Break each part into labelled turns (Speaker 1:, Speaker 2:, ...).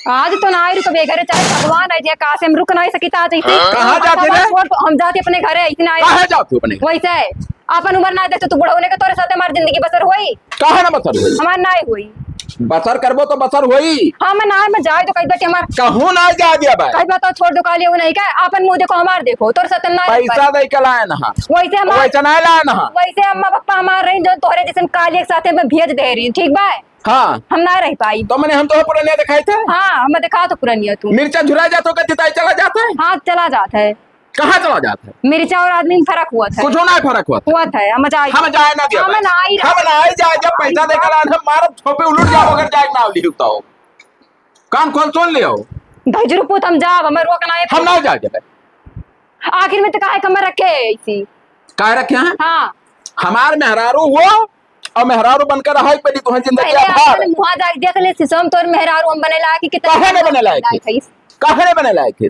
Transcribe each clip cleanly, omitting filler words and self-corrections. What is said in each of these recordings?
Speaker 1: आज तो ना रुकबे घरे, चाहे भगवान है जे कासे हम रुक नहीं सकी ता जैसे।
Speaker 2: कहाँ जाते रे?
Speaker 1: हम जाते अपने घरे, इतना
Speaker 2: कहाँ जाते हो अपने?
Speaker 1: वैसे अपन उम्र ना दे तो तू बूढ़ा होने के तोरे साथ हमारी जिंदगी बसर होई।
Speaker 2: कहाँ ना बसर हुई?
Speaker 1: हमार ना हुई।
Speaker 2: बसर करबो तो बसर हुई।
Speaker 1: हां मैं ना मैं जाए तो कई बेटे हमार
Speaker 2: कहूं ना जा दिया भाई।
Speaker 1: कई बात तो छोड़ दो काली नहीं का अपन मुंह देखो हमार देखो तोरे साथ ना
Speaker 2: पैसा दे के लाए ना।
Speaker 1: वैसे हम
Speaker 2: वैसे ना लाए ना।
Speaker 1: वैसे अम्मा पापा हमार रही जो तोरे जैसे काली के साथ में भेज दे रही ठीक बा।
Speaker 2: हाँ
Speaker 1: हम ना रह पाई
Speaker 2: तो मैंने हम तो पुरानिया दिखाए थे।
Speaker 1: हाँ हमें दिखा तो पुरानिया तू
Speaker 2: मिर्चा झुरा जाता हो तिताई चला जाता है।
Speaker 1: हाँ चला जाता है।
Speaker 2: कहाँ चला जाता है?
Speaker 1: मिर्चा और आदमी में फर्क हुआ था।
Speaker 2: कुछ ना फर्क हुआ
Speaker 1: था हम जाए
Speaker 2: हम जाए ना दिया
Speaker 1: हम ना आई
Speaker 2: हम ना आई जाए जब पैसा देकर आए हम मारो छोपे उलट जाओ अगर जाए ना लिखता हो कान खोल सुन लियो
Speaker 1: धजरू पुत हम जाब हमें रोकना है
Speaker 2: हम ना जाए जब
Speaker 1: आखिर में तो काहे कमर रखे इसी
Speaker 2: काय रखे हैं।
Speaker 1: हाँ
Speaker 2: हमार मेहरारू वो और मेहरारू बनकर रहा पड़ी तुहं जिंदगी
Speaker 1: पहले
Speaker 2: आभार
Speaker 1: अपन मुहा जाके देख ले सिसम तोर मेहरारू हम बने ला कि कितना
Speaker 2: काहे ने बने लायक थे? काहे ने बने लायक थे?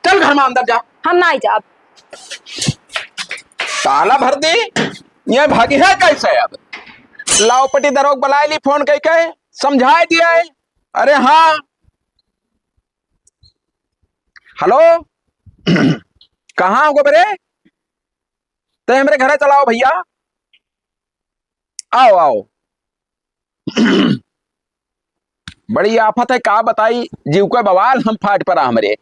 Speaker 2: चल घर में अंदर जा।
Speaker 1: हम ना जाब
Speaker 2: ताला भर दे ये भागी है कैसे अब लाओपटी दरोग बुलाए ली फोन कह के समझाए दिया है। अरे हाँ हेलो कहाँ हो गोबरे तो हमारे घर चलाओ भैया आओ आओ बड़ी आफत है का बताई जीव का बवाल हम फाट पड़ा हमारे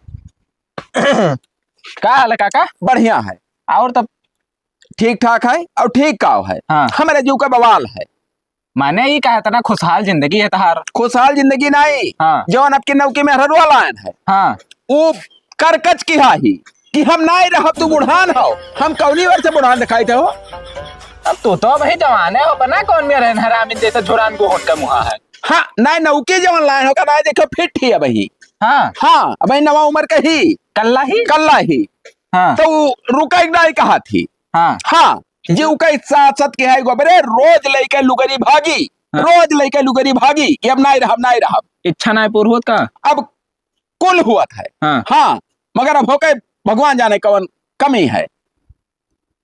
Speaker 3: का हाल है काका?
Speaker 2: बढ़िया है
Speaker 3: और तब
Speaker 2: ठीक ठाक है और ठीक का है।
Speaker 3: हाँ।
Speaker 2: हमारे जीव का बवाल है
Speaker 3: माने ये कहा था ना खुशहाल जिंदगी है तहार।
Speaker 2: खुशहाल जिंदगी नहीं।
Speaker 3: हाँ।
Speaker 2: जौन अब की नौकी में हरवा लायन है
Speaker 3: हाँ
Speaker 2: वो करकच की हाही कि हम ना रह तू बुढ़ान हो हम कौनी वर्ष से बुढ़ान दिखाई थे हो।
Speaker 3: अब तू तो भाई जवाने हो बना कौन में रहन हरामिन जैसे झुरान को होट का मुहा है।
Speaker 2: हाँ ना नौकी जवन लायन हो ना देखो फिट ही अब ही।
Speaker 3: हाँ
Speaker 2: हाँ अब नवा उम्र का ही कल्ला ही
Speaker 3: हाँ
Speaker 2: तो रुका नहीं कहा थी।
Speaker 3: हाँ
Speaker 2: हाँ जीव का साथ साथ के है गोबरे रोज लेके लुगरी भागी।
Speaker 3: हाँ।
Speaker 2: रोज लेके लुगरी भागी कि अब नहीं रहा
Speaker 3: इच्छा ना पूर्ण होत का
Speaker 2: अब कुल हुआ था।
Speaker 3: हाँ।
Speaker 2: हाँ मगर अब होके भगवान जाने कौन कमी है।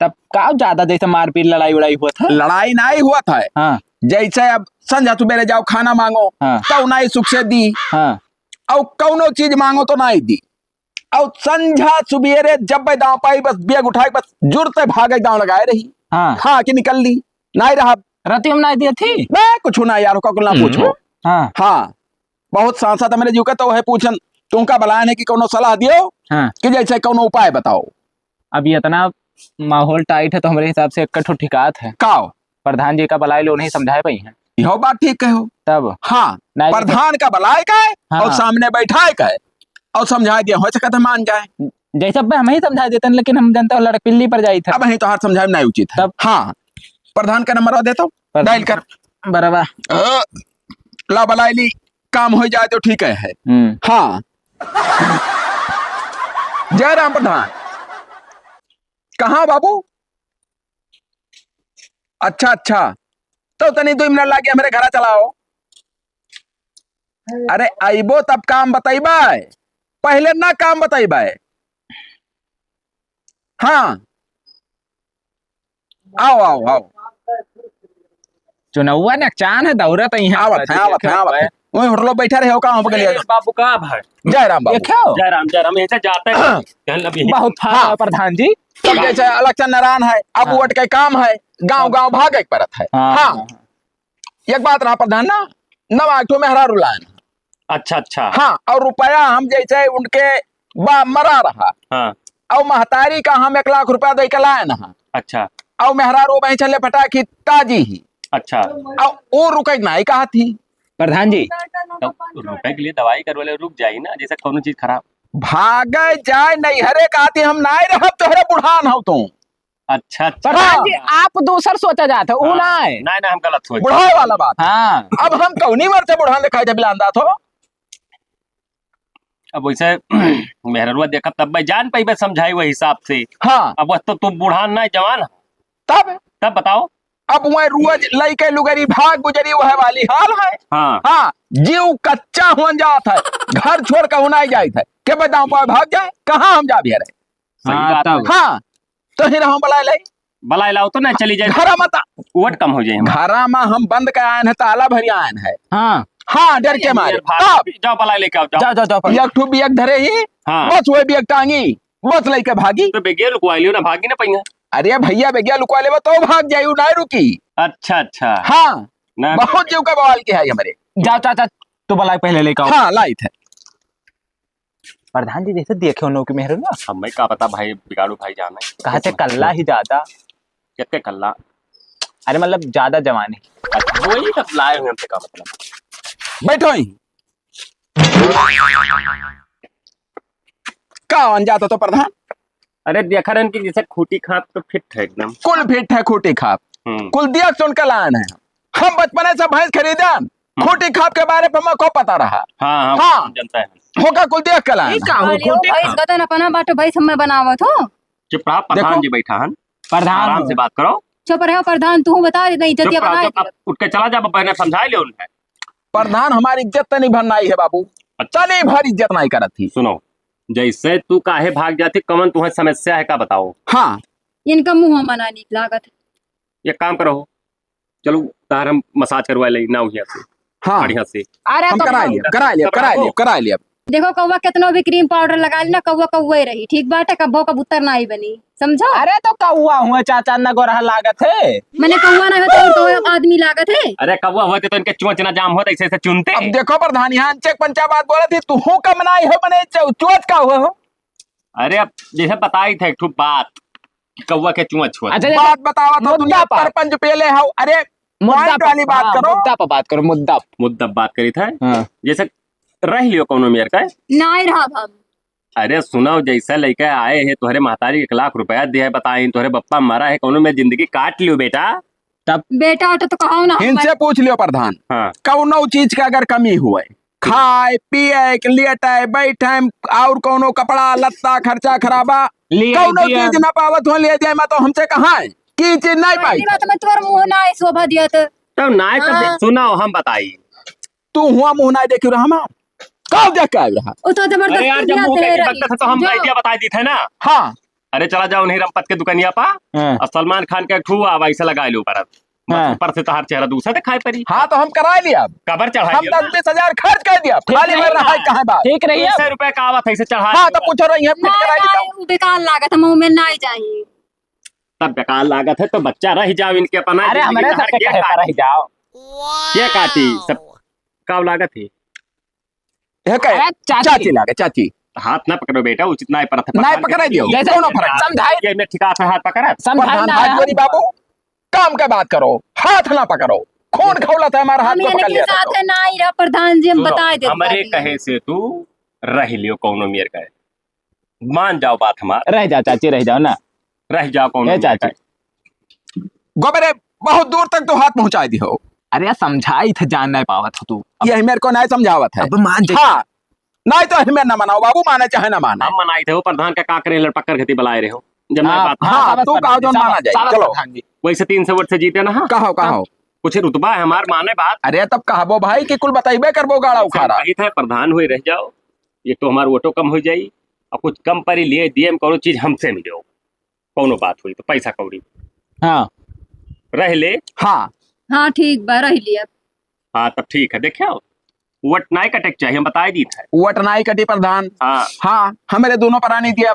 Speaker 3: तब का ज्यादा जैसे मारपीट लड़ाई उड़ाई हुआ था।
Speaker 2: लड़ाई नहीं हुआ था।
Speaker 3: हाँ
Speaker 2: जैसे अब संझा सुबेरे जाओ खाना मांगो
Speaker 3: हाँ।
Speaker 2: तो नहीं सुख से दी
Speaker 3: हाँ
Speaker 2: और कौनो चीज मांगो तो नहीं दी और संझा सुबेरे जब दाव पाई बस बेग उठाई बस जुड़ते भागे दाव लगाए रही।
Speaker 3: हाँ
Speaker 2: हाँ कि निकल ली नहीं रहा
Speaker 3: रति हम नहीं दी थी।
Speaker 2: मैं कुछ ना यार का ना पूछो।
Speaker 3: हाँ
Speaker 2: हाँ बहुत सांसद मेरे जीव का तो है पूछन तुमका बलान है कि कोनो सलाह दियो
Speaker 3: हाँ
Speaker 2: कि जैसे कोनो उपाय बताओ।
Speaker 3: अब ये इतना माहौल टाइट है तो हमारे हिसाब से एक ठिकात है।
Speaker 2: काओ
Speaker 3: प्रधान जी का बलाई लो नहीं समझाए पाई है
Speaker 2: यह बात ठीक है हो।
Speaker 3: तब
Speaker 2: हाँ
Speaker 3: नहीं
Speaker 2: प्रधान का बलाय का है
Speaker 3: हाँ।
Speaker 2: और सामने बैठा का है और समझा दिया हो सकता मान जाए
Speaker 3: जैसा हम ही समझा देते हैं लेकिन हम जनता लड़क पिल्ली पर जाई था।
Speaker 2: अब नहीं तो हाथ समझाए नहीं उचित है।
Speaker 3: तब
Speaker 2: हाँ प्रधान का नंबर देता हूँ डायल कर
Speaker 3: बराबर
Speaker 2: ला बलाई ली काम हो जाए तो ठीक है। हाँ जय राम प्रधान कहाँ बाबू। अच्छा अच्छा तो तनी 2 मिनट लागे मेरे घर चलाओ। अरे आइबो तब काम बताइबा पहले ना काम बताइबा। हाँ आओ आओ आओ
Speaker 3: चुनौवा ने चान है दौड़त है
Speaker 2: आवत है वही होटलो बैठा रहे हो कहाँ हो गया
Speaker 4: बाबू का भाई
Speaker 2: जय राम बाबू
Speaker 4: जय राम ऐसे जाते हैं
Speaker 3: बहुत
Speaker 2: हाँ।
Speaker 3: प्रधान जी
Speaker 2: सब जैसे इलेक्शन नारायण है अब वोट के काम है गांव गांव भागे पड़त है। हाँ एक बात रहा प्रधान ना नवा ठो में हरा रुलायन।
Speaker 4: अच्छा
Speaker 2: हाँ और रुपया हम जैसे उनके मरा रहा।
Speaker 4: हाँ
Speaker 2: और महतारी का हम 1 लाख रुपया दे के लायन।
Speaker 4: अच्छा
Speaker 2: और मेहरा रो बही चले पटाखी ताजी ही।
Speaker 4: अच्छा
Speaker 2: और वो रुके नहीं कहा थी
Speaker 3: प्रधान जी
Speaker 4: तो रुपए के लिए दवाई करवाले रुक जाई ना जैसे कोनो चीज खराब
Speaker 2: भागे जाए नहीं हरे कहती हम नहीं रह तो हरे बुढ़ान हो तुम।
Speaker 4: अच्छा
Speaker 3: प्रधान जी आप दूसर सोचा जाता वो ना है
Speaker 4: ना हम गलत सोच
Speaker 2: बुढ़ाए वाला बात।
Speaker 3: हाँ
Speaker 2: अब हम कौनी वर्ष से बुढ़ान दिखाई थे बिलांदा थो।
Speaker 4: अब वैसे मेहरवा देखा तब भाई जान पाई बस समझाई वही हिसाब से।
Speaker 2: हाँ
Speaker 4: अब बस तो तुम बुढ़ान ना जवान तब बताओ
Speaker 2: अब वह रोज लई के लुगरी भाग गुजरी वह वाली हाल है।
Speaker 4: हाँ
Speaker 2: हाँ जीव कच्चा हुआ जात है घर छोड़ कर नहीं जाए थे के बताऊं पाए भाग जाए कहाँ हम जा भी रहे।
Speaker 4: सही बात है।
Speaker 2: हाँ तो ही हम बला ले
Speaker 4: बला लाओ तो ना चली जाए
Speaker 2: घर मत
Speaker 4: वोट कम हो जाए
Speaker 2: घर में हम बंद के आयन है ताला भरी आयन है।
Speaker 3: हाँ
Speaker 2: हाँ डर के मारे तब
Speaker 4: जाओ पलाई लेके आओ,
Speaker 3: जाओ जाओ जाओ
Speaker 2: एक ठू बियक धरे ही
Speaker 4: हाँ।
Speaker 2: बस वही बियक टांगी बस लेके भागी।
Speaker 4: तो बेगिया लुकवा लियो ना, भागी ना पहिया।
Speaker 2: अरे भैया बेगिया लुकवा ले तो भाग जायू ना रुकी।
Speaker 4: अच्छा अच्छा
Speaker 2: हाँ
Speaker 4: ना,
Speaker 2: बहुत जीव का बवाल के है हमारे।
Speaker 3: जाओ चाचा तो बलाई पहले लेके आओ।
Speaker 2: हाँ लाई थे
Speaker 3: प्रधान जी जैसे देखे उन लोग की मेहर ना
Speaker 4: हमें क्या पता भाई, बिगाड़ू भाई जाना है
Speaker 3: कहा थे कल्ला ही ज्यादा,
Speaker 4: कितने कल्ला।
Speaker 3: अरे मतलब ज्यादा जवानी।
Speaker 4: अच्छा, वही सब लाए हुए हमसे, का मतलब।
Speaker 2: बैठो ही का जाता तो प्रधान।
Speaker 4: अरे देखा रन की जैसे खूटी खाप तो फिट है एकदम।
Speaker 2: कुल फिट है खोटी खाप कुल दिया सुन का लान है। हम बचपन से भैंस खरीदा खोटी खाप के बारे में हमको पता रहा।
Speaker 4: हाँ
Speaker 2: हाँ।
Speaker 4: जनता है।
Speaker 2: होगा कुल देख के लान
Speaker 1: भैंस गदन अपना बाटो भैंस हमें बनावत हो।
Speaker 4: चुप रहा, प्रधान
Speaker 2: देखो।
Speaker 4: जी बैठा हन,
Speaker 3: प्रधान
Speaker 4: आराम से बात करो।
Speaker 1: चुप रहो प्रधान, तू बता दे
Speaker 4: चुप
Speaker 1: इज्जत
Speaker 4: रहो,
Speaker 1: बनाए
Speaker 4: चुप, अब उठ के चला जा, मैंने समझा लिया उन्हें।
Speaker 2: प्रधान हमारी इज्जत तो नहीं भरनाई है बाबू। तनी भर इज्जत नहीं करत थी।
Speaker 4: सुनो, जैसे तू काहे भाग जाती, कमन तुम्हें समस्या है का बताओ।
Speaker 2: हाँ
Speaker 1: इनका मुंह मना नीक लागत।
Speaker 4: एक काम करो, चलो तार हम मसाज करवा ले ना हुई से
Speaker 2: हाँ
Speaker 4: बढ़िया से।
Speaker 3: अरे
Speaker 2: हम
Speaker 3: तो
Speaker 2: करा लिया।
Speaker 1: देखो कौवा कितना भी क्रीम पाउडर लगा ली ना, कौवा कौवा ही रही ठीक बाटे, कब्बो कबूतर ना ही बनी समझो।
Speaker 3: अरे तो कौआ हुआ चाचा न गोरहा लागत है।
Speaker 1: मैंने कौवा ना हो तो आदमी लागत है।
Speaker 4: अरे कौवा होते तो इनके चोंचना जाम होता, ऐसे ऐसे चुनते।
Speaker 2: अब देखो प्रधान यहाँ चेक पंचा बात बोला थी तू हो कम नाई हो बने चोट का हुआ हो।
Speaker 4: अरे अब जैसे बताई थे एक ठो बात कि कौवा के चुंच हुआ।
Speaker 3: अच्छा
Speaker 2: बात बतावा तो
Speaker 3: मुद्दा
Speaker 2: दुनिया
Speaker 3: पर।
Speaker 2: सरपंच पेले हो। अरे मुद्दा वाली बात करो।
Speaker 3: मुद्दा पर बात करो मुद्दा।
Speaker 4: मुद्दा बात करी था
Speaker 3: हाँ।
Speaker 4: जैसे रह लियो कौनो मेयर का।
Speaker 1: ना ही रहा हम।
Speaker 4: अरे सुनो, जैसा लड़का आए है तोहरे महतारी 1 लाख रुपया दिया है, बताई तोहरे बप्पा मरा है, कौनो में जिंदगी काट लियो बेटा।
Speaker 1: बेटा उठो तो कहो ना।
Speaker 2: इनसे पूछ लियो प्रधान
Speaker 4: हाँ
Speaker 2: कौनो चीज का अगर कमी हुए खाए पिए लेटे बैठे और कौनो कपड़ा लत्ता खर्चा खराबा कौनो चीज न पावत हो ले जाए मैं तो हमसे कहा है की चीज नहीं पाई।
Speaker 1: पहली बात मैं तोर मुंह ना शोभा दिया
Speaker 4: तो नाय
Speaker 1: हाँ।
Speaker 4: सुनो हम बताई।
Speaker 2: तू हुआ मुंह नहीं देखी रहा हमार कब देख के आया रहा।
Speaker 1: वो तो
Speaker 4: अरे यार
Speaker 1: जबरदस्ती
Speaker 4: जब मुंह
Speaker 1: दिया
Speaker 4: के
Speaker 1: दे
Speaker 4: बकता था तो हम आइडिया बता दी थे ना।
Speaker 2: हाँ
Speaker 4: अरे चला जाओ नहीं रमपत के दुकानिया पा
Speaker 3: हाँ।
Speaker 4: और सलमान खान के ठू आवा ऐसे लगा लो ऊपर।
Speaker 3: हाँ।
Speaker 4: ऊपर से तो हर चेहरा दूसरा दिखाई पड़ी।
Speaker 2: हाँ तो हम करा लिया
Speaker 4: कबर चढ़ा
Speaker 2: हम 10-20 हजार खर्च कर दिया खाली में रहा है कहाँ बात।
Speaker 3: ठीक रही है
Speaker 4: 100 रुपए का आवा था इसे चढ़ा।
Speaker 2: हाँ तो पूछ रही है फिट करा ली
Speaker 1: बेकार लागत है, मुंह में ना ही चाहिए।
Speaker 4: तब बेकार लागत है तो बच्चा रह जाओ इनके अपना।
Speaker 3: अरे हमारे
Speaker 4: जिंदगी
Speaker 3: सबके
Speaker 4: भर
Speaker 3: कहे पर रह जाओ।
Speaker 4: ये काटी सब कब लागत है।
Speaker 2: है कहे
Speaker 3: अरे
Speaker 2: चाची लागे चाची
Speaker 4: हाथ ना पकड़ो बेटा, उचित ना पर
Speaker 2: नहीं पकड़ा दियो
Speaker 3: जैसे
Speaker 2: कौनो फर्क
Speaker 3: समझाई
Speaker 4: ये में ठिका से हाथ पकड़ा।
Speaker 3: समझाई
Speaker 2: प्रधान
Speaker 3: ना
Speaker 2: हाजरी बाबू काम का बात करो हाथ ना पकड़ो खून खौला था हमारा हाथ
Speaker 1: हम
Speaker 2: को
Speaker 1: यानी
Speaker 2: पकड़
Speaker 1: के
Speaker 2: लिया था
Speaker 1: साथ है ना ही रहा प्रधान जी, हम
Speaker 4: सुनो,
Speaker 1: बता दे
Speaker 4: हमारे कहे से तू रह लियो कौनो मेयर का मान जाओ बात हमार।
Speaker 3: रह जाओ चाची रह जाओ ना।
Speaker 4: रह जाओ कौनो
Speaker 3: ए
Speaker 4: मेयर का।
Speaker 3: चाची
Speaker 2: गोबरे बहुत दूर तक तो हाथ पहुंचा दी हो।
Speaker 3: अरे यार समझाई थे जान नहीं पावत हो तू।
Speaker 2: यही मेरे को नहीं समझावत है।
Speaker 3: अब मान जा।
Speaker 2: हाँ नहीं तो हमें ना मनाओ बाबू माने चाहे ना माने।
Speaker 4: हम मनाई थे वो प्रधान का काकरे लड़पक्कर खेती बुलाए रहे हो जब मैं बात।
Speaker 2: हाँ, तू कहो जो माना जाए, चलो।
Speaker 4: वैसे 300 वोट से जीते ना। हाँ
Speaker 2: कहो कहो
Speaker 4: कुछ रुतबा है हमार माने बात।
Speaker 2: अरे तब कहबो भाई कि कुल बताइबे करबो गाड़ा उखाड़ा।
Speaker 4: कही था प्रधान हुए रह जाओ, ये तो हमार वोटो कम हो जाई और कुछ कम परी लिए दिए कोनो चीज हमसे मिलो कोनो बात हुई तो पैसा कौड़ी
Speaker 3: हाँ
Speaker 4: रह ले।
Speaker 2: हाँ
Speaker 1: हाँ ठीक बा रह लिया।
Speaker 4: हाँ तब ठीक है, देखियो वोट नाई कटक चाहिए हम बताए दी था।
Speaker 2: वट नाई कटी प्रधान।
Speaker 4: हाँ
Speaker 2: हाँ हमारे दोनों प्राणी दिया।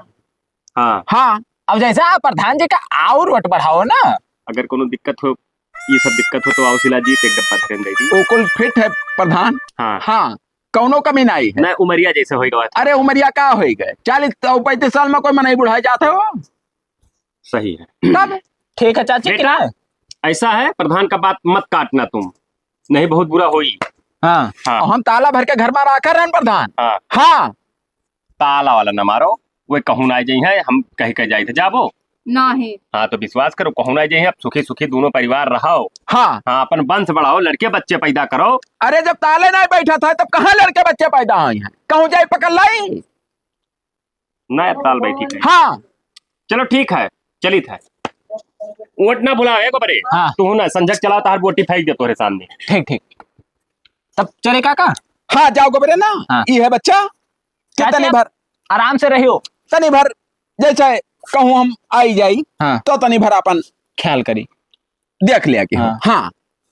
Speaker 4: हाँ
Speaker 2: हाँ
Speaker 3: अब जैसा प्रधान जी का और वोट बढ़ाओ ना।
Speaker 4: अगर कोनो दिक्कत हो ये सब दिक्कत हो तो आओ जीत एक डब्बा धरेन दे दी।
Speaker 2: वो कुल फिट है प्रधान।
Speaker 4: हाँ
Speaker 2: हाँ कौनो कमी नहीं है।
Speaker 4: ना उमरिया जैसे हो गया।
Speaker 2: अरे उमरिया का हो गए 40-35 साल में कोई मनाई बुढ़ाई जाते हो
Speaker 4: सही है
Speaker 2: तब।
Speaker 3: ठीक है चाची
Speaker 4: बेटा, ऐसा है प्रधान का बात मत काटना तुम, नहीं बहुत बुरा होई।
Speaker 3: हाँ
Speaker 4: हाँ
Speaker 2: हम ताला भर के घर में रखा रहन प्रधान।
Speaker 4: हाँ
Speaker 2: हाँ
Speaker 4: ताला वाला न मारो, वो कहूँ ना जाई है हम कही के जाए थे जाबो।
Speaker 1: नहीं
Speaker 4: हाँ तो विश्वास करो कहूँ ना जाए अब सुखी सुखी दोनों परिवार रहो।
Speaker 2: हाँ
Speaker 4: हाँ अपन वंश बढ़ाओ, लड़के बच्चे पैदा करो।
Speaker 2: अरे जब ताले नहीं बैठा था तब कहाँ लड़के बच्चे पैदा हुए हैं कहूँ जाए पकड़ लाई।
Speaker 4: नया ताल बैठी है।
Speaker 2: हाँ
Speaker 4: चलो ठीक है चली था वोट ना भुला है बरे।
Speaker 3: हाँ।
Speaker 4: तू ना संजक चला तार बोटी फेंक दे तोरे सामने।
Speaker 3: ठीक ठीक तब चले काका।
Speaker 2: हाँ जाओ गोबरे ना।
Speaker 3: हाँ।
Speaker 2: ये है बच्चा
Speaker 3: चाची,
Speaker 2: तनी भर
Speaker 3: आराम से रहियो।
Speaker 2: तनी भर जैसे कहूँ हम आई जाई
Speaker 3: हाँ
Speaker 2: तो तनी भर अपन
Speaker 3: ख्याल करी।
Speaker 2: देख लिया कि
Speaker 3: हाँ।
Speaker 2: हाँ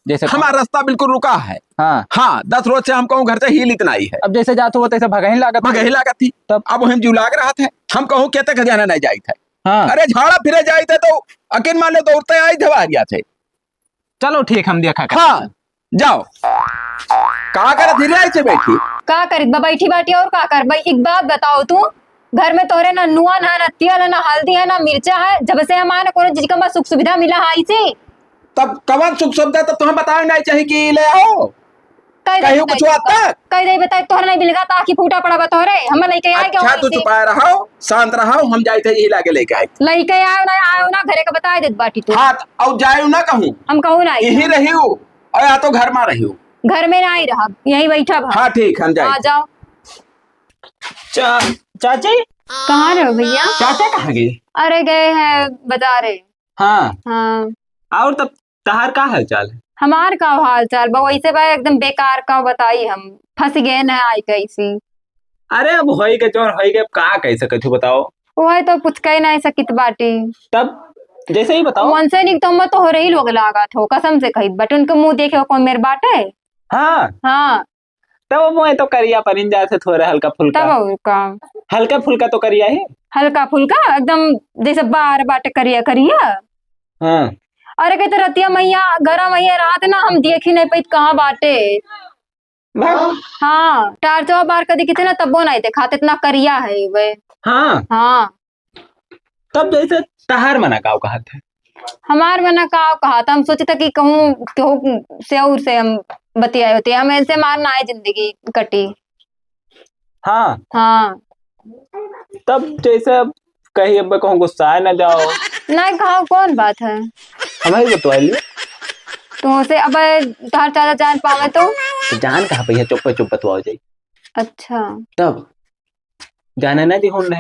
Speaker 3: जैसे
Speaker 2: हमारा रास्ता बिल्कुल रुका है।
Speaker 3: हाँ
Speaker 2: हाँ 10 रोज से हम कहूँ घर से हिल इतना ही है।
Speaker 3: अब जैसे जाते हो तैसे भगा ही लागत
Speaker 2: मगही लागत थी
Speaker 3: तब
Speaker 2: अब हम जू लाग रहा था हम कहूँ कहते खजाना नहीं जाई थे।
Speaker 3: हाँ
Speaker 2: अरे झाड़ा फिरे जाई थे तो अकिन मान लो दौड़ते आई धवारिया थे।
Speaker 3: चलो ठीक हम देखा कर।
Speaker 2: हाँ जाओ कहा कर धीरे आई थे बैठी
Speaker 1: का करित बा बैठी बाटी और का कर भाई एक बात बताओ तू घर में तोरे ना नुआन है ना तेल है ना हल्दी है ना मिर्चा है जब से हमारे कोनो चीज का सुख सुविधा मिला है इसे
Speaker 2: तब कवन सुख सुविधा तो तुम्हें बताओ नहीं चाहिए कि ले आओ कहीं कुछ आता
Speaker 1: कई दे बताए तोहरा नहीं मिलगा ताकि फूटा पड़ा बा तोहरे हम लेके आए
Speaker 2: अच्छा तू छुपाए रहो शांत रहो हम जाए थे यही लाके लेके आए
Speaker 1: लेके आयो ना घरे का बता देत बाटी तू।
Speaker 2: हाँ और जाए ना कहूँ
Speaker 1: हम कहूँ ना
Speaker 2: यही रही हूँ और या तो घर में रही हूँ
Speaker 1: घर में ना आई रहा यही बैठा भा।
Speaker 2: हाँ ठीक हम
Speaker 1: आ
Speaker 2: जाए
Speaker 1: जाओ।
Speaker 3: चाची
Speaker 1: कहाँ रहो भैया?
Speaker 3: चाचा कहाँ गए?
Speaker 1: अरे गए हैं बाजारे।
Speaker 3: हाँ
Speaker 1: हाँ
Speaker 3: और तब तहार का हाल चाल है?
Speaker 1: हमार का हाल चाल बा वैसे बा एकदम बेकार का बताई हम फंस गए न आई कैसी।
Speaker 3: अरे अब होई के जोन होई के का कह सके तू बताओ।
Speaker 1: वो है तो कुछ कह नहीं सकित बाटी
Speaker 3: तब जैसे ही बताओ।
Speaker 1: उनसे नहीं तो मत हो रही लोग लागत हो कसम से कही बट उनके मुंह देखे कौन मेरे बाटे।
Speaker 3: हाँ
Speaker 1: हाँ
Speaker 3: तब मैं तो करिया परिंजा से थोड़ा हल्का फुल्का
Speaker 1: तब और का
Speaker 3: हल्का फुल्का तो करिया है।
Speaker 1: हल्का फुल्का एकदम जैसे बार बाटे करिया करिया।
Speaker 3: हाँ
Speaker 1: अरे कहते रतिया मैया गरम मैया रात ना हम देख ही नहीं पाई कहाँ बाटे। हाँ टार्चवा बार कदी कितना तब्बो नहीं थे खाते इतना करिया है वे।
Speaker 3: हाँ
Speaker 1: हाँ
Speaker 3: तब जैसे तहार मना काव कहा थे
Speaker 1: हमार मना कहा था हम सोचे था कि कहूँ से और से हम बतियाए होते हम ऐसे मारना है जिंदगी कटी।
Speaker 3: हाँ
Speaker 1: हाँ
Speaker 3: तब जैसे अब कहीं अब कहूँ गुस्सा न जाओ।
Speaker 1: नहीं कहा कौन बात है
Speaker 3: हमारी बतवाइए
Speaker 1: तो से अब तार चाचा जान पावे तो
Speaker 3: जान कहाँ पे है चुप चुप बतवाओ जाई।
Speaker 1: अच्छा
Speaker 3: तब जाना ना दी हुन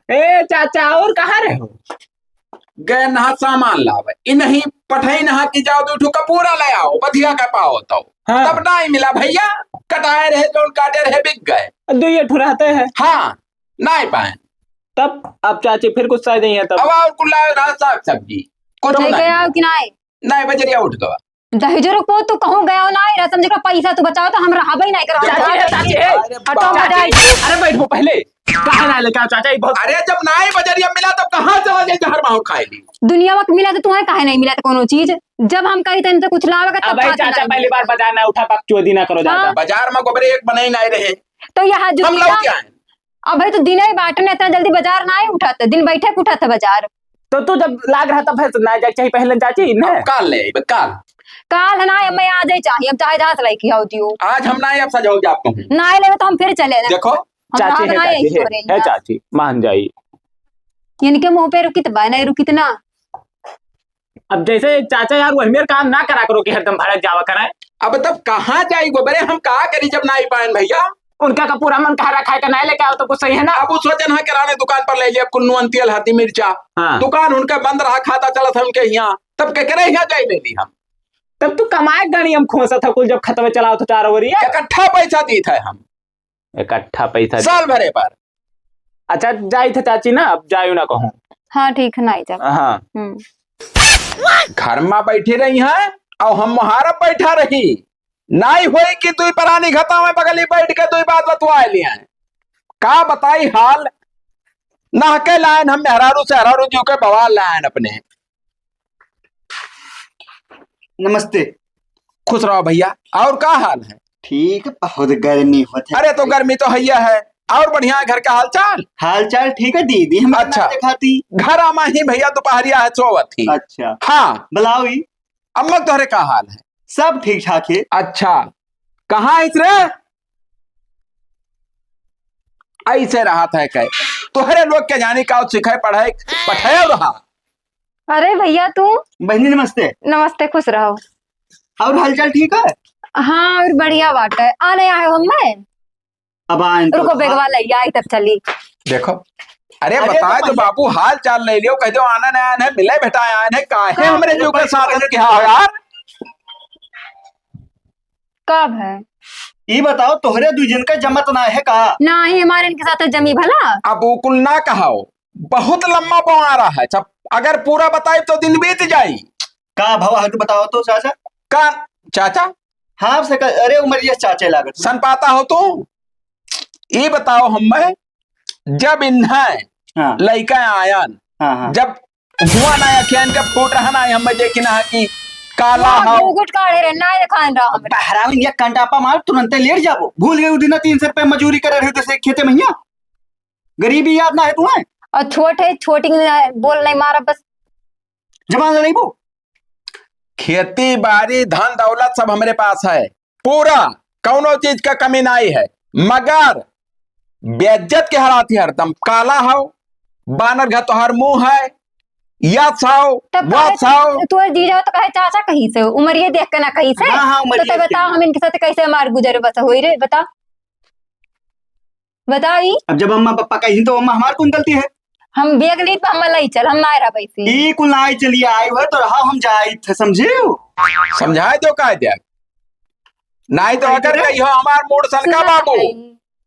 Speaker 3: ए चाचा और कहाँ रहे हो?
Speaker 2: गए नहा सामान लावे इन्हीं पठई नहा की जाओ दूठू का पूरा ले आओ बधिया का पाओ तो
Speaker 3: हाँ।
Speaker 2: तब नहीं मिला भैया कटाए रहे जो काटे रहे बिक गए।
Speaker 3: दो ये ठुराते हैं।
Speaker 2: हाँ नहीं पाए
Speaker 3: तब अब चाची फिर गुस्सा नहीं है तब
Speaker 2: अब और कुल्ला रहा साग सब्जी कुछ
Speaker 1: लेके
Speaker 2: नहीं
Speaker 1: आओ कि नहीं
Speaker 2: नहीं बजरिया उठ गवा
Speaker 1: दहेज रुको तू कहूँ गया ना रसम जी का पैसा तू बचाओ तो हम रहा ही नहीं करो। हटो बजाई
Speaker 3: अरे बैठो पहले कहाँ ना लेके आओ चाचा ये बहुत।
Speaker 2: अरे जब नहीं बजरिया मिला तब कहाँ चला जाए जहर माहौल खाए ली
Speaker 1: दुनिया में मिला तो तुम्हें काहे नहीं मिला था कोनो चीज जब हम कही थे इनसे कुछ लावे तब
Speaker 3: भाई चाचा पहली बार बाजार ना उठा पक चोदी ना करो ज्यादा।
Speaker 2: बाजार में गोबरे एक बने नहीं रहे
Speaker 1: तो यहाँ जो
Speaker 2: हम लोग क्या है
Speaker 1: अब भाई तो दिन ही बांटने इतना जल्दी बाजार ना ही उठा था दिन बैठे उठा था बाजार।
Speaker 3: तो तू जब लाग रहा था फिर ना जाके चाहिए पहले चाची ने
Speaker 2: काल ले काल
Speaker 1: काल ना मैं आज ही चाहिए हम चाहे जहाँ से लेके आओ दियो
Speaker 2: आज हम ना अब सजाओगे आपको
Speaker 1: ना ले तो हम फिर चले
Speaker 2: देखो
Speaker 3: चाची है चाची मान जाइए
Speaker 1: इनके मुंह पे रुकी तो नहीं रुकी ना।
Speaker 3: अब जैसे चाचा यार वही मेरे काम ना करा करो कि हरदम भड़क जावा कराए।
Speaker 2: अब तब कहाँ जाई गोबरे हम कहा करी जब नहीं पाए भैया
Speaker 3: उनका का पूरा मन कह रखा है कि नहीं लेके आओ तो कुछ सही है ना।
Speaker 2: अब उस वजह किराने दुकान पर ले लिया कुन्नुअन तेल हल्दी मिर्चा
Speaker 3: हाँ।
Speaker 2: दुकान उनका बंद रहा खाता चला था उनके यहाँ तब के करे यहाँ जाई ले ली हम
Speaker 3: तब तू कमाए गणी हम खोसा था कुल जब खत्म चलाओ तो 4 ओवर
Speaker 2: इकट्ठा पैसा दी था हम
Speaker 3: इकट्ठा पैसा
Speaker 2: साल भरे पर।
Speaker 3: अच्छा जाई थे चाची ना अब जायू ना कहूँ।
Speaker 1: हाँ ठीक है नहीं जा।
Speaker 3: हाँ
Speaker 2: घर में बैठी रही है और हम मुहारा बैठा रही नहीं हुई कि तू परानी घता में बगली बैठ के तू बात बतवा लिया का बताई हाल ना के लाइन हम मेहरारू से हरारू जी के बवाल लाइन अपने।
Speaker 5: नमस्ते।
Speaker 2: खुश रहो भैया और का हाल है?
Speaker 5: ठीक बहुत गर्मी होती है।
Speaker 2: अरे तो गर्मी तो हैया है और बढ़िया घर का हाल चाल?
Speaker 5: हाल चाल ठीक है दीदी हम
Speaker 2: अच्छा
Speaker 5: दिखाती
Speaker 2: घर आमा ही भैया दोपहरिया है सोवत थी।
Speaker 5: अच्छा
Speaker 2: हाँ
Speaker 5: बुलाओगी
Speaker 2: अम्मा तोहरे का हाल है?
Speaker 5: सब ठीक ठाक है।
Speaker 2: अच्छा कहाँ इस रे ऐसे रहा था कह तोहरे लोग के जाने का सिखे पढ़ाई पढ़ाए रहा।
Speaker 1: अरे भैया तू
Speaker 5: बहनी नमस्ते।
Speaker 1: नमस्ते खुश रहो।
Speaker 5: और हाल चाल ठीक है?
Speaker 1: हाँ और बढ़िया बात है आने आए हम मैं
Speaker 5: अब आए
Speaker 1: रुको बेगवा ले आई तब चली
Speaker 2: देखो अरे बता जो बाबू हाल चाल ले लियो कह दो आना नया है मिले बेटा आया है काहे हमरे जो के साधन क्या हो यार
Speaker 1: कब है
Speaker 5: ये बताओ तोहरे दूजन का जमत ना है का?
Speaker 1: ना ही हमारे इनके साथ जमी भला।
Speaker 2: अब उकुल ना कहो बहुत लंबा बवा रहा है सब अगर पूरा बताए तो दिन बीत जाई।
Speaker 5: का भवा है तो बताओ तो चाचा।
Speaker 2: का चाचा
Speaker 5: हाँ अरे उमरिया चाचे लागत
Speaker 2: सन पाता हो तू? ये बताओ हमें, जब इन्हें
Speaker 5: हाँ
Speaker 2: लड़का आयन,
Speaker 5: हाँ हाँ
Speaker 2: जब हुआ ना अखियान का फूट रहा ना, हमें देखना है कि काला
Speaker 1: हाँ,
Speaker 2: हो
Speaker 1: गुट काढ़े रे ना खान रहा हम।
Speaker 5: हरामी ये कंटापा मार तुरंत लेट जाबो। भूल गए दिन 300 रुपए मजूरी करे रहे थे खेते मैया। गरीबी याद ना है तुम्हें?
Speaker 1: और छोटे छोटी बोल नहीं मारा बस।
Speaker 5: जबान लड़ाई वो
Speaker 2: खेती बाड़ी धन दौलत सब हमारे पास है पूरा, कौनो चीज का कमी नहीं है, मगर बेइज्जत के हराती हरदम। काला हो, बानर घर तोहर मुंह है, या साओ
Speaker 1: तब
Speaker 2: वो साओ।
Speaker 1: तू जीजा तो कहे चाचा कहीं से उमरिया देख के ना कहीं से।
Speaker 5: हाँ, हाँ, उमरिया
Speaker 1: तो
Speaker 5: देख
Speaker 1: बताओ
Speaker 5: के।
Speaker 1: हम इनके साथ कैसे मार गुजरे बस हुई रे, बता बताई।
Speaker 5: अब जब अम्मा पापा कहीं तो अम्मा हमार कौन गलती है?
Speaker 1: हम बेग ली तो हम लाई चल, हम ना रहा पैसे।
Speaker 5: ई कुल आई चलिए आई हुए तो रहा हम जाए थे, समझे?
Speaker 2: समझाए दो कह दिया, नहीं तो अगर कही हो हमार मूड सनका बाबू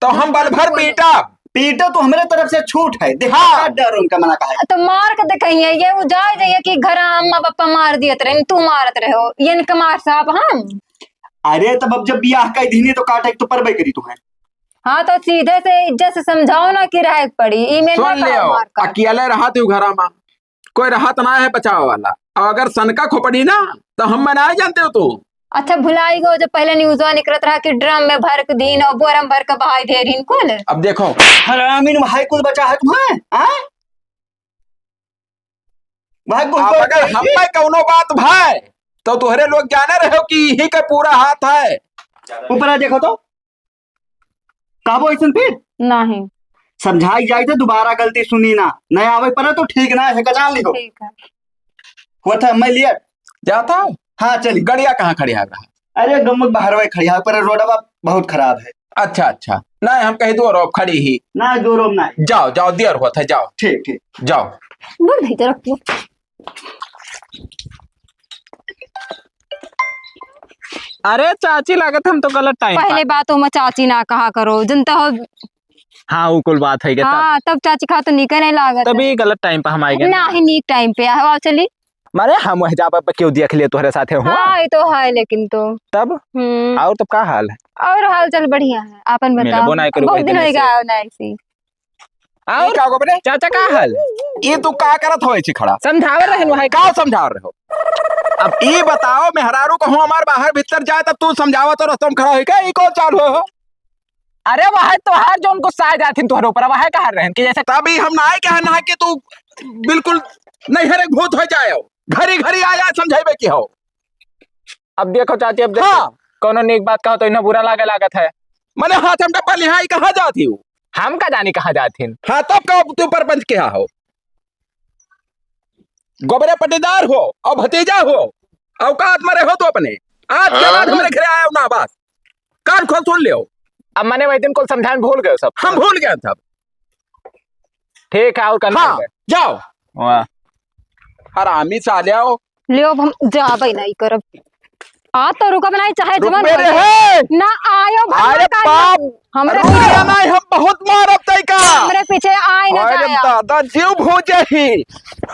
Speaker 2: तो हम बल भर पीटा।
Speaker 5: पीटो तो हमारे तरफ से छूट है, देखा
Speaker 2: हाँ।
Speaker 5: डर उनका मना कहा है।
Speaker 1: तो मार के दिखाइए ये वो जाए जाइए कि घर अम्मा पापा मार दिए रहे, तू मारत रहे हो ये इनका मार साहब हम।
Speaker 5: अरे तब अब जब ब्याह का दीनी तो काटे तो परबे करी तुम्हें।
Speaker 1: हाँ तो सीधे से इज्जत से समझाओ ना कि रह पड़ी ई में
Speaker 2: सुन
Speaker 1: ना
Speaker 2: लियो,
Speaker 1: मार का।
Speaker 2: अकेले रहा तू घर में, कोई राहत ना है बचाव वाला। और अगर सनका खोपड़ी ना तो हम मनाए जानते हो तू।
Speaker 1: अच्छा भुलाई गो जब पहले न्यूज निकलत रहा कि ड्रम में भर के दिन और बोरम भर के बहाई दे रही इनको।
Speaker 2: अब देखो
Speaker 5: हरामी ने भाई कुल बचा है तुम्हें, हाँ? भाई कुल
Speaker 2: अब अगर हमें कौनो बात भाई तो तुहरे लोग जाने रहे हो कि यही का पूरा हाथ है।
Speaker 5: ऊपर आ देखो तो काबो ऐसा फिर
Speaker 1: नहीं
Speaker 5: समझाई जाए थे, दोबारा गलती सुनी ना, नहीं आवे पर तो ठीक ना है, कचान लिखो
Speaker 1: ठीक है।
Speaker 5: हुआ था मैं लिया।
Speaker 2: जाता हूँ
Speaker 5: हाँ चली।
Speaker 2: गड़िया कहाँ खड़ी है रहा?
Speaker 5: अरे गमुक बाहर वही खड़ी है, पर रोडवा बहुत खराब है
Speaker 2: अच्छा अच्छा, नहीं हम कही दो रोब खड़ी ही।
Speaker 5: ना, जो रोम ना है।
Speaker 2: जाओ जाओ देर हुआ था, जाओ
Speaker 5: ठीक ठीक।
Speaker 2: जाओ।
Speaker 1: बोल नहीं तरफ वो।
Speaker 3: अरे चाची लागत हम तो गलत टाइम
Speaker 1: पहले बातों में चाची ना कहा करो जनता हो।
Speaker 3: हाँ वो कुल बात है
Speaker 1: हाँ तब चाची खा तो निकल नहीं लागत
Speaker 3: तभी गलत टाइम पे हम आएंगे
Speaker 1: ना ही नीक टाइम पे आओ चली।
Speaker 3: मारे हम वह जा पे क्यों देख लिए तुम्हारे साथे हुआ
Speaker 1: हाँ ये तो है लेकिन तो
Speaker 3: तब और तब का हाल है?
Speaker 1: और हाल चाल बढ़िया है अपन
Speaker 3: मेरे
Speaker 1: बताओ।
Speaker 3: बोनाई करो
Speaker 1: बहुत
Speaker 3: भाई
Speaker 1: दिन
Speaker 3: दिने
Speaker 1: हो गया ना ऐसी।
Speaker 3: और
Speaker 2: क्या बने
Speaker 3: चाचा का हाल
Speaker 2: ये तू का करत हो ऐसी खड़ा?
Speaker 3: समझावर रहन वहां
Speaker 2: का समझा रहे हो? अब ये बताओ मेहरारू को हूँ हमार बाहर भीतर जाए तब तू समझावा तो रस्तम खड़ा हो क्या? ये कौन चाल हो?
Speaker 3: अरे वह तो हर जो उनको साय जाती तुम्हारे ऊपर वह कहा रहन कि जैसे
Speaker 2: तभी हम ना कहना है कि तू बिल्कुल नहीं हरे भूत हो जाए, घरी घरी आया समझाइबे की हो।
Speaker 3: अब देखो चाची, अब देखो
Speaker 2: हाँ
Speaker 3: कोनो नेक बात कहो तो इन्हें बुरा लागे लागत है।
Speaker 2: मैंने हाथ हम डब्बा लिहाई कहाँ जाती हूँ?
Speaker 3: हम का जानी कहाँ जाती
Speaker 2: हाँ तब का तू परपंच क्या हो, गोबरे पटीदार हो और भतीजा हो, औकात में रहो तो अपने। आज के बाद हमारे घर आया ना बात कान खोल सुन लियो।
Speaker 3: अब मैंने वही दिन को समझाने भूल गए सब।
Speaker 2: हम भूल गए तब।
Speaker 3: ठीक है और करना
Speaker 2: हाँ जाओ
Speaker 3: वाह
Speaker 2: हरामी सालियाओ।
Speaker 1: लियो हम जा भाई नहीं करब आ तो रुका बनाई चाहे
Speaker 2: रुक
Speaker 1: जवान
Speaker 2: मेरे
Speaker 1: हो जाए।
Speaker 2: है।
Speaker 1: ना आयो
Speaker 2: अरे बाप
Speaker 1: हमरे
Speaker 2: रुपया नहीं, हम बहुत मारब तय का।
Speaker 1: हमरे पीछे आए ना
Speaker 2: अरे
Speaker 1: जाया।
Speaker 2: दादा जीव भूजे ही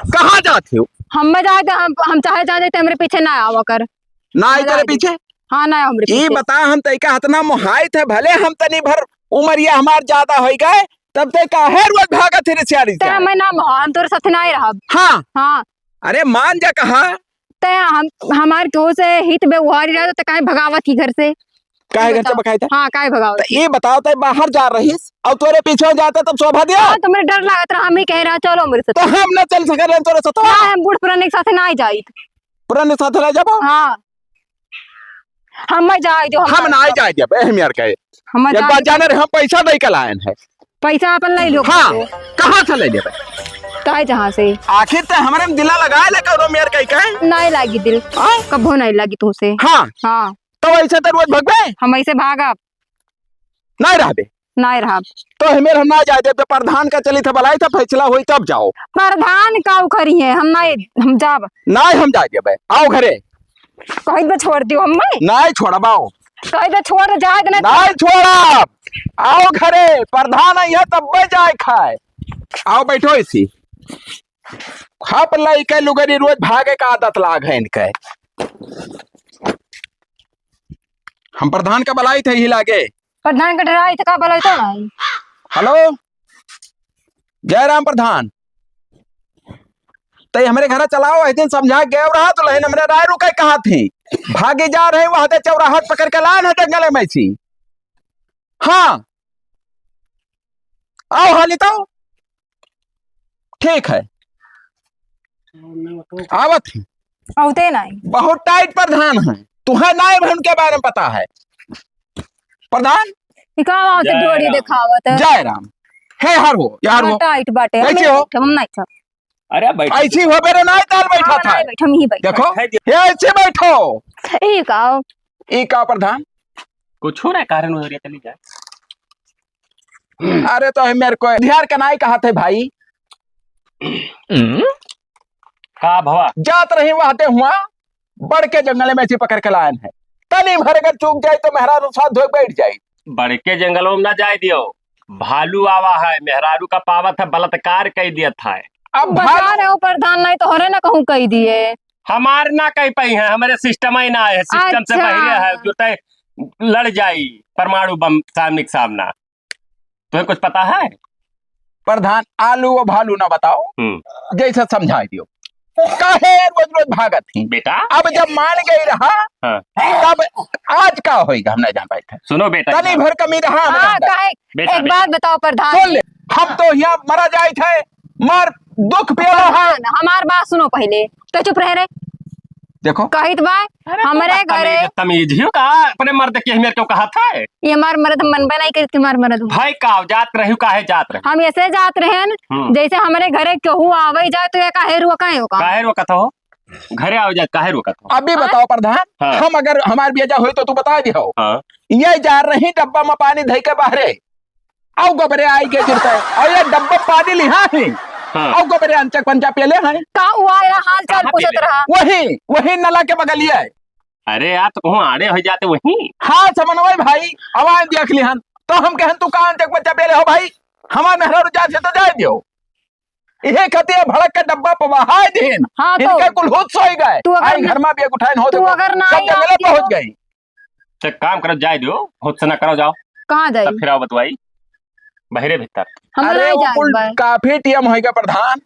Speaker 2: कहाँ जाती हो?
Speaker 1: हम में जाए तो हम चाहे जाए तो हमरे पीछे ना आवा कर।
Speaker 2: ना आई तेरे पीछे।
Speaker 1: हाँ ना हमरे
Speaker 2: ये
Speaker 1: पीछे।
Speaker 2: बता हम तय का हतना मुहायत है, भले हम तनी भर उमरिया हमार ज्यादा हो गए तब तय का है रोज भागा तेरे सियारी
Speaker 1: ते
Speaker 2: से।
Speaker 1: मैं ना हम तोरे साथ ना ही रहा।
Speaker 2: हाँ
Speaker 1: हाँ
Speaker 2: अरे मान जा कहा
Speaker 1: ते हम हमार केहू से हित व्यवहार रहा तो काहे भगावत की घर से।
Speaker 2: काहे घर से
Speaker 1: बताओ।
Speaker 2: बकाई था?
Speaker 1: हाँ काहे भगावत।
Speaker 2: तो ये बताओ तय बाहर जा रहीस और तोरे पीछे जाता तब शोभा दिया
Speaker 1: हाँ तो मेरे डर लागत रहा, हम ही कह रहा चलो मेरे
Speaker 2: तो
Speaker 1: साथ।
Speaker 2: हम न चल सके रहे तोरे साथ।
Speaker 1: ना हम बूढ़ पुराने के साथ ना ही जाई।
Speaker 2: पुराने साथ ले जाबो।
Speaker 1: हाँ हम जाए जो
Speaker 2: हम ना जाए जब हम यार कहे
Speaker 1: हम
Speaker 2: एक बार जाने रहे हम पैसा नहीं कलायन है।
Speaker 1: पैसा अपन ले लो।
Speaker 2: हाँ कहाँ से ले लेबे?
Speaker 1: काहे जहाँ से
Speaker 2: आखिर तो हमारे में दिला लगाए ले करो मेयर कहीं कहे
Speaker 1: नहीं लागी दिल कभो नहीं लगी तुमसे।
Speaker 2: हाँ
Speaker 1: हाँ
Speaker 2: तो ऐसे तो रोज भगवे
Speaker 1: हम ऐसे भागा
Speaker 2: नहीं रहबे
Speaker 1: नहीं रहा।
Speaker 2: तो हमें हम ना जाए जब प्रधान का चली था भलाई था फैसला हुई तब जाओ।
Speaker 1: प्रधान का उखरी है हम नहीं हम जाब
Speaker 2: नहीं हम जाए जब आओ घरे
Speaker 1: कहीं पे छोड़ दियो हम
Speaker 2: नहीं छोड़बाओ
Speaker 1: कहीं पे छोड़ जाए तो
Speaker 2: नहीं छोड़ा आओ घरे प्रधान आई है तब जाए खाए आओ बैठो इसी खप लाई के लुगरी रोज भागे का आदत लाग है इनके। हम प्रधान का बलाई थे ही लागे।
Speaker 1: प्रधान का डरा इतना बोला तो नहीं।
Speaker 2: हेलो जयराम प्रधान, तो हमारे घर चलाओ एक दिन समझा गए रहा तो लहन हमरे राय रुके कहा थी भागे जा रहे वहां से चौराहट पकड़ के लान है जंगल में सी। हाँ आओ हाली तो ठीक है आवत ही।
Speaker 1: औते नहीं।
Speaker 2: बहुत टाइट प्रधान है, तुम्हें नाय भन के बारे में पता है प्रधान।
Speaker 1: इका औते
Speaker 4: जय
Speaker 1: जोड़ी
Speaker 4: राम।
Speaker 1: दिखावत है।
Speaker 2: जय राम है यार हो यार हो
Speaker 1: टाइट बाटे
Speaker 2: कैसे हो?
Speaker 1: हम नहीं था।
Speaker 4: अरे बैठ
Speaker 2: ऐसी हो मेरे नाय ताल बैठा था।
Speaker 1: बैठम ही बैठ।
Speaker 2: देखो
Speaker 4: बैठ
Speaker 2: ये ऐसे बैठो।
Speaker 1: ई का
Speaker 2: ई का प्रधान?
Speaker 4: कुछ हो रहा है कारण हो रही है, चली जाए।
Speaker 2: अरे तो मेरे को ध्यान का नाई कहा थे भाई।
Speaker 4: का भवा
Speaker 2: जात रही वहां हुआ बड़ के जंगल में ऐसी पकड़ के लायन है। तनी भर अगर चूक जाए तो मेहरारू साथ धोए बैठ जाए।
Speaker 4: बड़के जंगलों में ना जाए दियो, भालू आवा है, मेहरारू का पावत है, बलात्कार कह दिया था।
Speaker 2: अब
Speaker 1: बता
Speaker 2: भालू
Speaker 1: रहे हो प्रधान नहीं तो हरे ना कहूँ कही दिए।
Speaker 4: हमार ना कह पाई है, हमारे सिस्टम ही ना है, सिस्टम से
Speaker 1: अच्छा।
Speaker 4: बहिरे है जो तय लड़ जाई परमाणु बम सामने के सामना। तुम्हें कुछ पता है?
Speaker 2: प्रधान आलू और भालू ना बताओ जैसे समझा दियो। काहे रोज रोज भागत थी
Speaker 4: बेटा
Speaker 2: अब जब मान गई रहा
Speaker 4: हाँ।
Speaker 2: तब आज का होएगा हम नहीं जान पाए थे।
Speaker 4: सुनो बेटा,
Speaker 2: तनी भर कमी रहा हमारे
Speaker 1: हाँ
Speaker 2: अंदर।
Speaker 1: काहे
Speaker 4: बेटा,
Speaker 1: एक
Speaker 4: बेटा।
Speaker 1: बात बताओ प्रधान।
Speaker 2: सुन ले हम तो यहाँ मरा जाए थे मर दुख पियलो है।
Speaker 1: प्रधान हमार बात सुनो पहले तो चुप रह रे।
Speaker 2: देखो
Speaker 1: कहित बा हमारे घरे
Speaker 4: तमीज ही का अपने मर्द के मेरे को कहा था
Speaker 1: ये हमार मर्द मन बना नहीं तुम्हार मर्द हूँ।
Speaker 4: भाई का जात रही काहे जात रही
Speaker 1: हम ऐसे जात रहे हैं जैसे हमारे घरे केहू आवे जाए तो ये काहे रुका होगा।
Speaker 4: काहे रोकत हो? घरे आओ जाए काहे रोकत हो?
Speaker 2: अभी बताओ प्रधान
Speaker 4: हाँ।
Speaker 2: हम अगर हमारी बेजा हुई तो तू बता दियो।
Speaker 4: हाँ।
Speaker 2: ये जा रही डब्बा में पानी धई के बाहरे आओ गोबरे आई के गिरता है और ये डब्बा पानी लिहा है
Speaker 4: हाँ।
Speaker 2: आओ गोबरे अंचक पंचा पेले हैं
Speaker 1: का हुआ या हाल चाल
Speaker 4: कहाँ
Speaker 1: पूछत
Speaker 4: पेले?
Speaker 1: रहा।
Speaker 2: वही नला के बगल ही है।
Speaker 4: अरे यार तो कहूँ आड़े हो जाते वहीं।
Speaker 2: हाँ समन्वय भाई आवाज देख लिहन तो हम कहन तू कहाँ अंचक पंचा पेले हो भाई हमारे मेहरा जा से तो जाए दियो। ये कहते भड़क के डब्बा पवाहाय दिन
Speaker 1: हाँ तो
Speaker 2: इनके कुल होश सोई गए
Speaker 1: तू अगर
Speaker 2: आई घर में भी उठाइन हो
Speaker 1: तू
Speaker 2: देखो,
Speaker 1: अगर ना
Speaker 2: सब
Speaker 1: आई
Speaker 2: जंगले
Speaker 1: आती
Speaker 2: पहुंच
Speaker 1: हो।
Speaker 2: गई।
Speaker 4: तो काम करो जाए दियो, खुद से ना करो, जाओ
Speaker 1: कहाँ जाई
Speaker 4: तब फिर आओ बतवाई बहिरे भीतर।
Speaker 1: हम
Speaker 2: अरे
Speaker 1: नहीं
Speaker 2: वो
Speaker 1: जाए
Speaker 2: कुल
Speaker 1: बार।
Speaker 2: काफी टीएम होएगा प्रधान।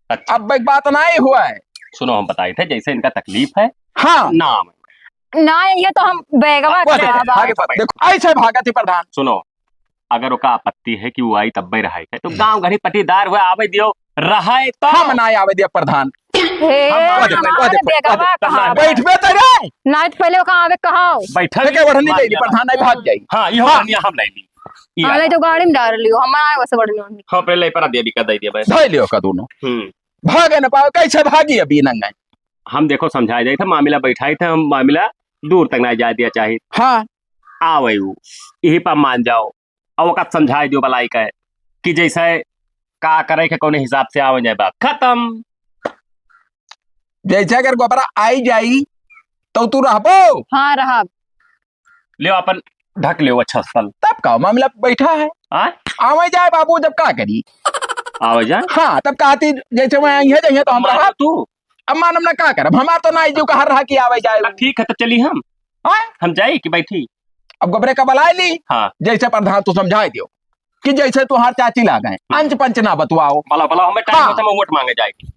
Speaker 4: अच्छा
Speaker 2: अब एक बात नहीं हुआ है।
Speaker 4: सुनो, हम बताए थे जैसे इनका तकलीफ है
Speaker 2: हाँ
Speaker 4: नाम।
Speaker 1: ना ये तो हम बेगवा
Speaker 2: वो
Speaker 1: के
Speaker 2: देखो,
Speaker 1: आवा।
Speaker 2: आगे बढ़, देखो ऐसे भागा थी प्रधान।
Speaker 4: सुनो, अगर ओका आपत्ति है कि वो आई तब रहा है तो गांव घड़ी पटीदार हुआ आवे दियो रहा है तो
Speaker 2: हम ना आवे दिया प्रधान।
Speaker 1: हे
Speaker 2: वो देखो, वो
Speaker 1: हमारे
Speaker 2: देखो,
Speaker 1: बेगवा
Speaker 4: वो देखो,
Speaker 1: कहा
Speaker 2: बैठ में तो रे
Speaker 1: ना तो पहले कहाँ आवे कहाँ
Speaker 4: बैठल
Speaker 2: के बढ़नी चाहिए प्रधान नहीं भाग जाई।
Speaker 4: हाँ ये
Speaker 2: हाँ।
Speaker 4: हम ले ली ये
Speaker 1: हाले तो गाड़ी में डाल लियो हमारा वैसे बढ़ लियो।
Speaker 4: हाँ पहले पर दे दिया दे दिया बस।
Speaker 2: धोई लियो का दोनों भागे न पाओ कैसे भागी अभी नंगा।
Speaker 4: हम देखो समझाया जाए था, मामला बैठाई था, हम मामला दूर तक ना जा दिया चाहिए।
Speaker 2: हाँ
Speaker 4: आवे यही पर मान जाओ और वक्त समझाई दियो बलाई का कि जैसे का करे के कौन हिसाब से आवे जाए, बात खत्म।
Speaker 2: जैसे अगर गोबरा आई जाई तो तू रहबो
Speaker 1: हाँ रहा
Speaker 4: ले अपन ढक ले अच्छा स्थल
Speaker 2: तब का मामला बैठा है। आवे जाए बाबू जब का करी
Speaker 4: आवे जाए।
Speaker 2: हाँ तब कहती जैसे मैं आई है जैसे तो हम रहा
Speaker 4: तू
Speaker 2: अब मानम ना का करब हमार तो ना जो कहा रहा कि आवे जाए।
Speaker 4: ठीक है तो चली हम जाए कि बैठी।
Speaker 2: अब गोबरे का बलाई ली
Speaker 4: हाँ
Speaker 2: जैसे प्रधान तू समझाई दियो कि जैसे तुहार चाची ला गए अंच पंच ना बतवाओ।
Speaker 4: भला भला हमें टाइम
Speaker 2: हाँ।
Speaker 4: होता है वोट मांगे जाएगी।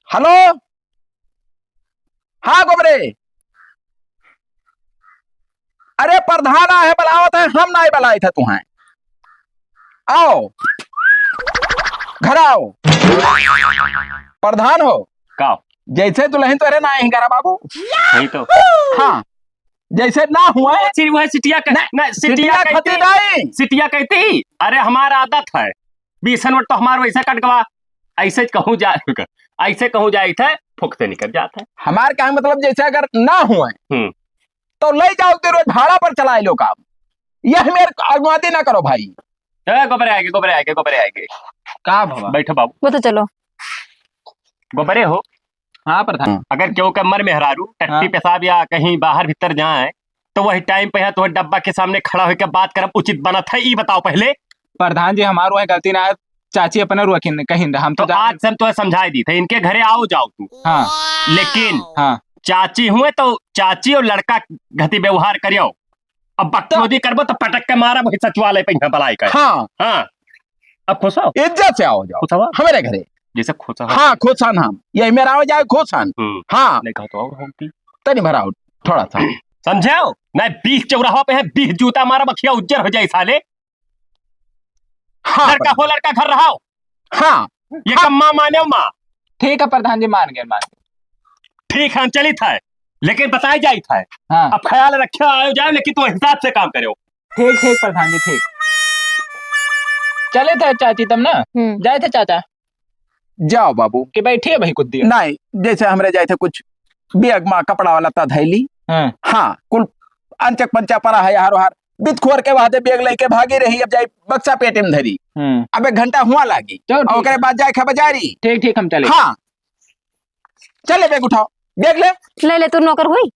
Speaker 2: हेलो हाँ गोबरे अरे प्रधान है बुलावत है हम नहीं बुलाए थे तुम्हें। आओ घर आओ प्रधान हो
Speaker 4: का
Speaker 2: जैसे दुल्हन तो अरे ना ही करा बाबू।
Speaker 4: नहीं तो
Speaker 2: हाँ जैसे ना हुआ है
Speaker 4: वह सिटिया
Speaker 2: सिटिया खती नहीं
Speaker 4: सिटिया कहती अरे हमारा आदत है 20 वोट तो हमारा वैसे कट गवा ऐसे कहूँ जाए ऐसे कहूँ जाए थे फुक से निकल जाता है।
Speaker 2: हमारे का मतलब जैसे अगर ना हुए तो ले जाओ तेरे भाड़ा पर चलाए लो काम। यह मेरे अनुमति ना करो भाई।
Speaker 4: गोबरे आएंगे
Speaker 3: का भवा
Speaker 4: बैठो बाबू
Speaker 1: वो तो चलो
Speaker 4: गोबरे हो।
Speaker 3: हाँ प्रधान
Speaker 4: अगर क्यों कमर में हरारू टट्टी
Speaker 3: हाँ।
Speaker 4: पेशाब या कहीं बाहर भीतर जाए तो वही टाइम पे है तो डब्बा के सामने खड़ा होकर बात करब उचित बना था। ये बताओ पहले
Speaker 3: प्रधान जी हमारो है गलती ना है, चाची अपने रुकिन कहीं हम
Speaker 4: तो आज से हम तुम्हें समझाई दी थे इनके घरे आओ जाओ तू।
Speaker 3: हाँ
Speaker 4: लेकिन
Speaker 3: हाँ
Speaker 4: चाची हुए तो चाची और लड़का घती व्यवहार करियो। अब बकचोदी करबो तो पटक के मारा वही सचिवालय पे बलाई का।
Speaker 2: हाँ
Speaker 4: हाँ अब खुश हो,
Speaker 2: इज्जत से आओ जाओ
Speaker 4: खुश हो
Speaker 2: हमारे घरे।
Speaker 4: जैसे खुश हो।
Speaker 2: हाँ खोसान हम यही मेरा हो जाए खोसान। हाँ
Speaker 4: नहीं कहा तो और होती
Speaker 2: तनी भराओ थोड़ा सा
Speaker 4: समझाओ नहीं 20 चौराहा पे है 20 जूता मारा बखिया उज्जर हो जाए साले।
Speaker 2: हाँ
Speaker 4: लड़का हो लड़का घर रहा
Speaker 2: हाँ
Speaker 4: ये कम माँ माने माँ।
Speaker 3: ठीक है प्रधान जी, मान गए मान गए।
Speaker 4: ठीक है हम चली था लेकिन बताई जाई था।
Speaker 3: हाँ
Speaker 4: अब ख्याल रखे आयो जाए लेकिन तुम हिसाब से काम करो।
Speaker 3: ठीक ठीक प्रधान जी ठीक। चले थे चाची तब ना, जाए थे चाचा
Speaker 2: जाओ बाबू
Speaker 3: कि बैठिए भाई कुछ दिया।
Speaker 2: नहीं जैसे हमरे जाए थे कुछ बेग माँ कपड़ा वाला था धैली।
Speaker 3: हाँ
Speaker 2: हाँ कुल अंचक पंचा पड़ा है हारो हार बित खोर के वादे बेग लेके भागी रही। अब जाए बक्सा पेटे में धरी। अब 1 घंटा हुआ लागी
Speaker 3: चलो
Speaker 2: और
Speaker 3: ठीक
Speaker 2: ओकरे बाद जाए खा बाजारी।
Speaker 3: ठीक ठीक हम चले।
Speaker 2: हाँ चले बेग उठाओ बेग ले
Speaker 1: ले तू नौकर हुई।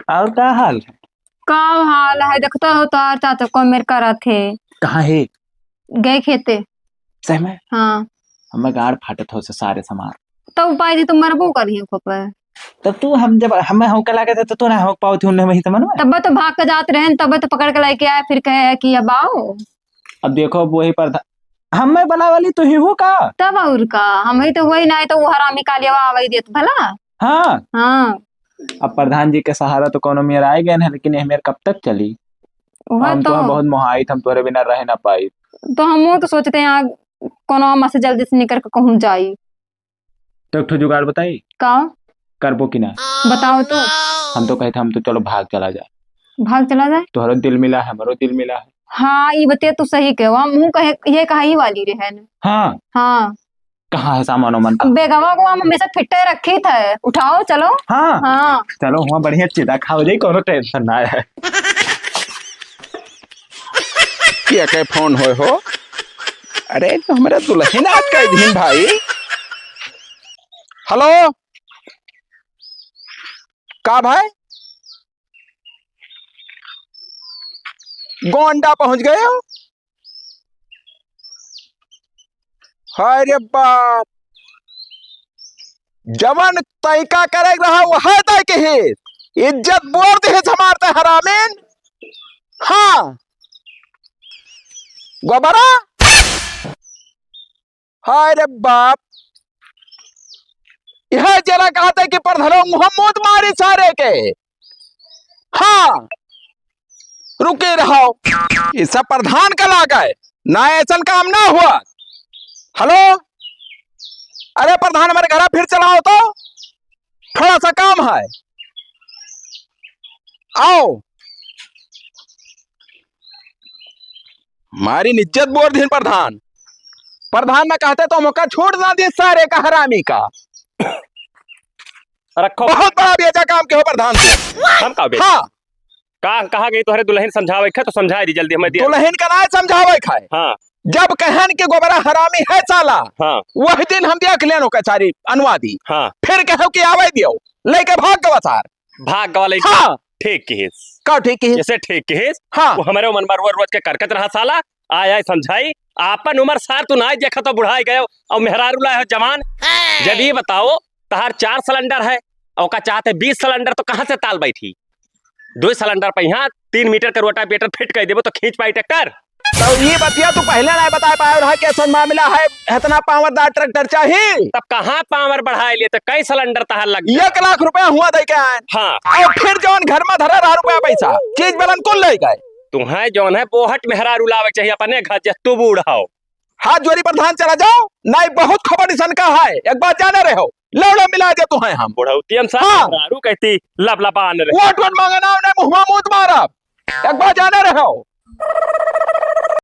Speaker 3: और क्या हाल है?
Speaker 1: का हाल है देखता हो तार चाचा को मेरे करा थे
Speaker 3: कहाँ है?
Speaker 1: गए खेते।
Speaker 3: सही में
Speaker 1: हाँ
Speaker 3: हमें गाड़ फाटत हो से सारे सामान।
Speaker 1: तब उपाय दी तुम मरबो करी खोपर।
Speaker 3: तब तू हम जब हमें होके लगे थे तो तू ना हो पाओ थी उन्हें वही समझ में।
Speaker 1: तब तो भाग के जाते रहे तब तो पकड़ के लेके आए फिर कहे कि अब आओ।
Speaker 3: अब देखो अब वही पर हमें बना वाली तो ही हो का।
Speaker 1: तब और का हम ही तो वही ना तो वो हरामी कालिया आवाई देत भला।
Speaker 3: हाँ
Speaker 1: हाँ
Speaker 3: अब प्रधान जी के सहारा तो कोनो मेरा आए गए ना, लेकिन ये मेरे कब तक चली।
Speaker 1: वह
Speaker 3: हम
Speaker 1: तो
Speaker 3: तो बहुत मोहाइत, हम तोरे बिना रह ना पाई।
Speaker 1: तो हम तो सोचते हैं यहाँ कोनो अम्मा से जल्दी से निकल के कहूँ जाई।
Speaker 3: तो एक ठो जुगाड़ बताई
Speaker 1: का
Speaker 3: करबो कि ना।
Speaker 1: बताओ तो।
Speaker 3: हम तो कहते हम तो चलो भाग चला जाए।
Speaker 1: भाग चला जाए।
Speaker 3: तुम्हारा दिल मिला है हमारो दिल मिला है।
Speaker 1: हाँ ये बते तू सही कहो हम मुँह कहे ये कहा ही वाली रहन।
Speaker 3: हाँ
Speaker 1: हाँ
Speaker 3: कहाँ है सामान वामान का?
Speaker 1: बेगवा को हम हमेशा फिट्टे रखी थे उठाओ चलो।
Speaker 3: हाँ
Speaker 1: हाँ
Speaker 3: चलो वहाँ बढ़िया चिदा खाओ जाए कोनो टेंशन ना है।
Speaker 2: क्या के फोन हो अरे तो हमारा दुल्हन आज का दिन भाई। हेलो का भाई गोंडा पहुंच गए हो? अरे बाप जवन तैका करे रहा वो है तय के हित इज्जत बोर दे समारते हरामीन। हाँ गोबरा अरे बाप यह जरा कहते कि प्रधानो मोहम्मद मारी सारे के। हाँ रुके रहो ये सब प्रधान का लागा है ना ऐसा काम ना हुआ। हेलो अरे प्रधान हमारे घर फिर चलाओ तो थोड़ा सा काम है आओ। हमारी इज्जत बोर दिन प्रधान प्रधान में कहते तो मौका छोड़ ना दे सारे का हरामी का।
Speaker 4: रखो
Speaker 2: बहुत बड़ा बेजा काम के हो प्रधान से।
Speaker 4: हम का बे
Speaker 2: हाँ
Speaker 4: कहा गई तुम्हारे दुल्हन समझावे तो समझा दी जल्दी हमें दिया।
Speaker 2: दुल्हन का ना समझावे खाए।
Speaker 4: हाँ
Speaker 2: जब कहन के गोबरा हरामी है साला
Speaker 4: हाँ
Speaker 2: वही दिन हम देख लेनो का सारी अनुवादी।
Speaker 4: हाँ
Speaker 2: फिर कहो कि आवे दियो लेके भाग गवा सार।
Speaker 4: भाग वाले
Speaker 2: हाँ
Speaker 4: ठीक की
Speaker 2: का ठीक है।
Speaker 4: जैसे ठीक की
Speaker 2: हाँ
Speaker 4: वो हमारे मन में रोज रोज के करकत रहा साला आया समझाई आपन उम्र सार तू ना देखा तो बुढ़ाई गए और मेहरारू लाए हो जवान। जब ये बताओ तहार 4 सिलेंडर है और का चाहते 20 सिलेंडर तो कहाँ से ताल बैठी 2 सिलेंडर पे यहाँ 3 मीटर का रोटावेटर फिट कर देबो तो खींच पाई ट्रैक्टर।
Speaker 2: तो ये बतिया तू पहले नहीं बता पाया रहा कि ऐसा मामला है इतना पावरदार ट्रैक्टर चाहिए।
Speaker 4: तब कहाँ पावर बढ़ाए लिए तो कई सिलेंडर तहार लग
Speaker 2: 1 लाख रुपया हुआ दे के आए।
Speaker 4: हाँ
Speaker 2: और फिर जौन घर में धरा रहा रुपया पैसा चीज बलन कौन ले गए।
Speaker 4: तुम्हें जौन है बोहट मेहरारू लावे चाहिए अपने घर जे तू बूढ़ाओ।
Speaker 2: हाथ जोड़ी प्रधान चला जाओ नहीं बहुत खबर इसन का है एक बार जाने रहो लौड़ा मिला दे तू है हम
Speaker 4: बुढ़ौती हम साथ
Speaker 2: हाँ।
Speaker 4: मेहरारू कहती लबलबान रहे
Speaker 2: वोट मांगना मुंह मारा एक बार जाने रहो।